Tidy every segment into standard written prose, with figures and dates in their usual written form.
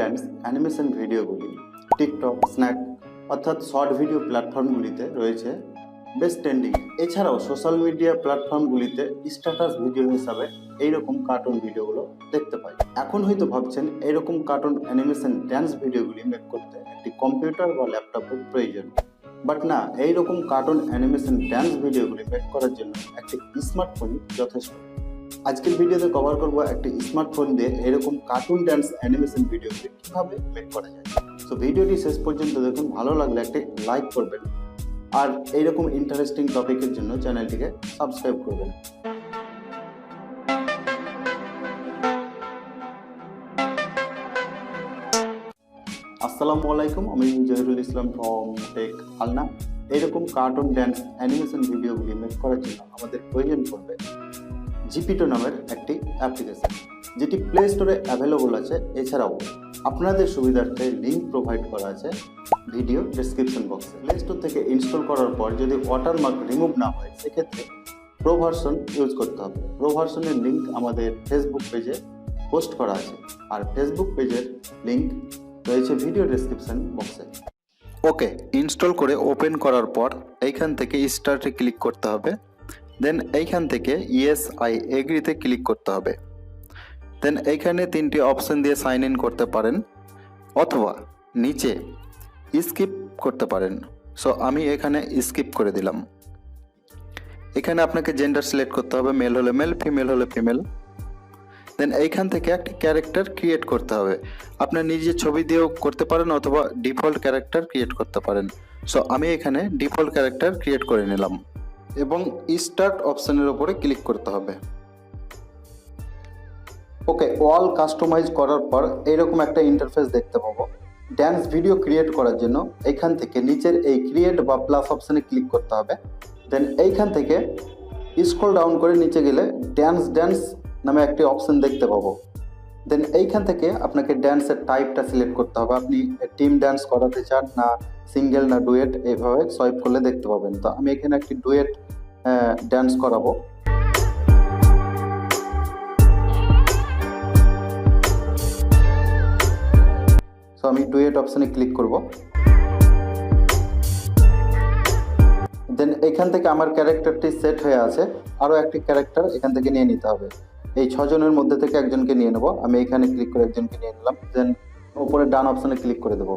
Dance animation ভিডিওগুলি TikTok, snack অর্থাৎ short video প্ল্যাটফর্মগুলিতে রয়েছে বেশ ট্রেন্ডিং। এছাড়াও সোশ্যাল মিডিয়া প্ল্যাটফর্মগুলিতে স্ট্যাটাস ভিডিও হিসাবে এইরকম কার্টুন ভিডিওগুলো দেখতে পাই। এখন হয়তো ভাবছেন এইরকম কার্টুন অ্যানিমেশন ড্যান্স ভিডিওগুলি মেক করতে একটি কম্পিউটার বা ল্যাপটপের প্রয়োজন, বাট না, এইরকম কার্টুন অ্যানিমেশন ড্যান্স ভিডিওগুলি মেক করার জন্য একটি স্মার্টফোনই যথেষ্ট। আজকের ভিডিওতে কভার করব একটি স্মার্টফোন দিয়ে এরকম কার্টুন ড্যান্স অ্যানিমেশন ভিডিওগুলি কীভাবে মেক করা যায়। তো ভিডিওটি শেষ পর্যন্ত দেখুন, ভালো লাগলে একটি লাইক করবেন আর এইরকম ইন্টারেস্টিং টপিকের জন্য চ্যানেলটিকে সাবস্ক্রাইব করবেন। আসসালামু আলাইকুম, আমি জহিরুল ইসলাম ফ্রম টেক আলনা। এইরকম কার্টুন ড্যান্স অ্যানিমেশন ভিডিওগুলি মেক করার জন্য আমাদের প্রয়োজন পড়বে জিপিটো নামের একটি অ্যাপ্লিকেশন, যেটি প্লে স্টোরে অ্যাভেলেবল আছে। এছাড়াও আপনাদের সুবিধার্থে লিঙ্ক প্রোভাইড করা আছে ভিডিও ডেসক্রিপশন বক্সে। প্লে স্টোর থেকে ইনস্টল করার পর যদি ওয়াটারমার্ক রিমুভ না হয়, সেক্ষেত্রে প্রো ভার্সন ইউজ করতে হবে। প্রো ভার্সনের লিঙ্ক আমাদের ফেসবুক পেজে পোস্ট করা আছে, আর ফেসবুক পেজের লিঙ্ক রয়েছে ভিডিও ডেসক্রিপশন বক্সে। ওকে, ইনস্টল করে ওপেন করার পর এইখান থেকে স্টার্টে ক্লিক করতে হবে। দেন এইখান থেকে ইয়েস আই এগ্রিতে ক্লিক করতে হবে। দেন এইখানে তিনটি অপশন দিয়ে সাইন ইন করতে পারেন, অথবা নিচে স্কিপ করতে পারেন। সো আমি এখানে স্কিপ করে দিলাম। এখানে আপনাকে জেন্ডার সিলেক্ট করতে হবে, মেল হলে মেল, ফিমেল হলে ফিমেল। দেন এইখান থেকে একটি ক্যারেক্টার ক্রিয়েট করতে হবে। আপনার নিজের ছবি দিয়েও করতে পারেন, অথবা ডিফল্ট ক্যারেক্টার ক্রিয়েট করতে পারেন। সো আমি এখানে ডিফল্ট ক্যারেক্টার ক্রিয়েট করে নিলাম এবং স্টার্ট অপশনের উপরে ক্লিক করতে হবে। ওকে, অল কাস্টমাইজ করার পর এইরকম একটা ইন্টারফেস দেখতে পাবো। ড্যান্স ভিডিও ক্রিয়েট করার জন্য এইখান থেকে নিচের এই ক্রিয়েট বা প্লাস অপশানে ক্লিক করতে হবে। দেন এইখান থেকে স্ক্রল ডাউন করে নিচে গেলে ড্যান্স নামে একটি অপশান দেখতে পাবো। দেন এইখান থেকে আপনাকে ড্যান্সের টাইপটা সিলেক্ট করতে হবে। আপনি টিম ড্যান্স করাতে চান, না সিঙ্গেল, না ডুয়েট, এইভাবে সোয়াইপ করলে দেখতে পাবেন। তো আমি এখানে একটি ডুয়েট ড্যান্স করাবো। সো আমি ডুয়েট অপশানে ক্লিক করব। দেন এখান থেকে আমার ক্যারেক্টারটি সেট হয়ে আছে, আরও একটি ক্যারেক্টার এখান থেকে নিয়ে নিতে হবে। এই 6 জনের মধ্যে থেকে একজনকে নিয়ে নেব। আমি এখানে ক্লিক করে একজনকে নিয়ে নিলাম। দেন উপরে ডান অপশানে ক্লিক করে দেবো।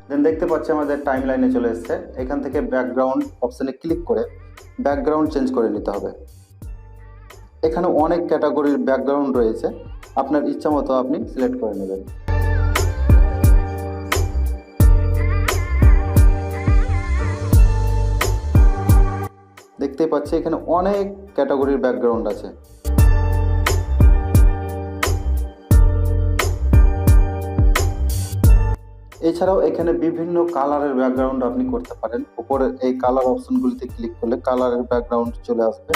দেন দেখতে পাচ্ছি আমাদের টাইম লাইনে চলে এসছে। এখান থেকে ব্যাকগ্রাউন্ড অপশানে ক্লিক করে ব্যাকগ্রাউন্ড চেঞ্জ করে নিতে হবে। এখানে অনেক ক্যাটাগরির ব্যাকগ্রাউন্ড রয়েছে, আপনার ইচ্ছা মতো আপনি সিলেক্ট করে নেবেন। দেখতেই পাচ্ছি এখানে অনেক ক্যাটাগরির ব্যাকগ্রাউন্ড আছে। এছাড়াও এখানে বিভিন্ন কালারের ব্যাকগ্রাউন্ড আপনি করতে পারেন। উপরে এই কালার অপশনগুলিতে ক্লিক করলে কালারের ব্যাকগ্রাউন্ড চলে আসবে।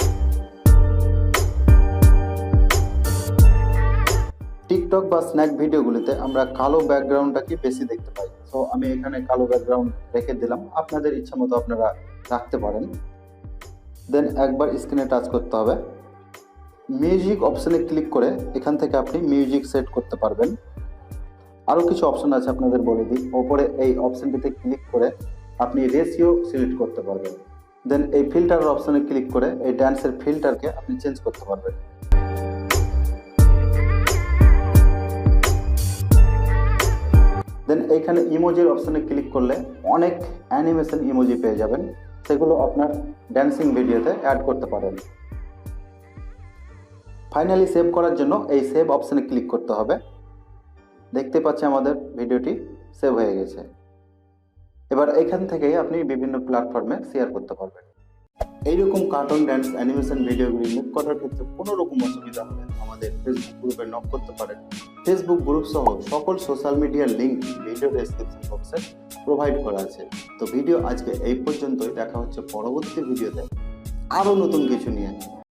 টিকটক বা স্ন্যাক ভিডিওগুলিতে আমরা কালো ব্যাকগ্রাউন্ডটাকে বেশি দেখতে পাই। সো আমি এখানে কালো ব্যাকগ্রাউন্ড রেখে দিলাম, আপনাদের ইচ্ছা মতো আপনারা রাখতে পারেন। দেন একবার স্ক্রিনে টাচ করতে হবে। মিউজিক অপশানে ক্লিক করে এখান থেকে আপনি মিউজিক সেট করতে পারবেন। আরও কিছু অপশন আছে, আপনাদের বলে দিই। ওপরে এই অপশানটিতে ক্লিক করে আপনি রেশিও সিলেক্ট করতে পারবেন। দেন এই ফিল্টার অপশানে ক্লিক করে এই ড্যান্সের ফিল্টারকে আপনি চেঞ্জ করতে পারবেন। দেন এইখানে ইমোজির অপশানে ক্লিক করলে অনেক অ্যানিমেশন ইমোজি পেয়ে যাবেন, সেগুলো আপনার ড্যান্সিং ভিডিওতে অ্যাড করতে পারেন। ফাইনালি সেভ করার জন্য এই সেভ অপশানে ক্লিক করতে হবে। দেখতে পাচ্ছি আমাদের ভিডিওটি সেভ হয়ে গেছে। এবার এখান থেকেই আপনি বিভিন্ন প্ল্যাটফর্মে শেয়ার করতে পারবেন। এইরকম কার্টুন ড্যান্স অ্যানিমেশন ভিডিওগুলি মেক করার ক্ষেত্রে কোনো রকম অসুবিধা হলে আমাদের ফেসবুক গ্রুপে নক করতে পারেন। ফেসবুক গ্রুপ সহ সকল সোশ্যাল মিডিয়ার লিঙ্ক ভিডিও ডেসক্রিপশন বক্সে প্রোভাইড করা আছে। তো ভিডিও আজকে এই পর্যন্তই। দেখা হচ্ছে পরবর্তী ভিডিওতে আরও নতুন কিছু নিয়ে।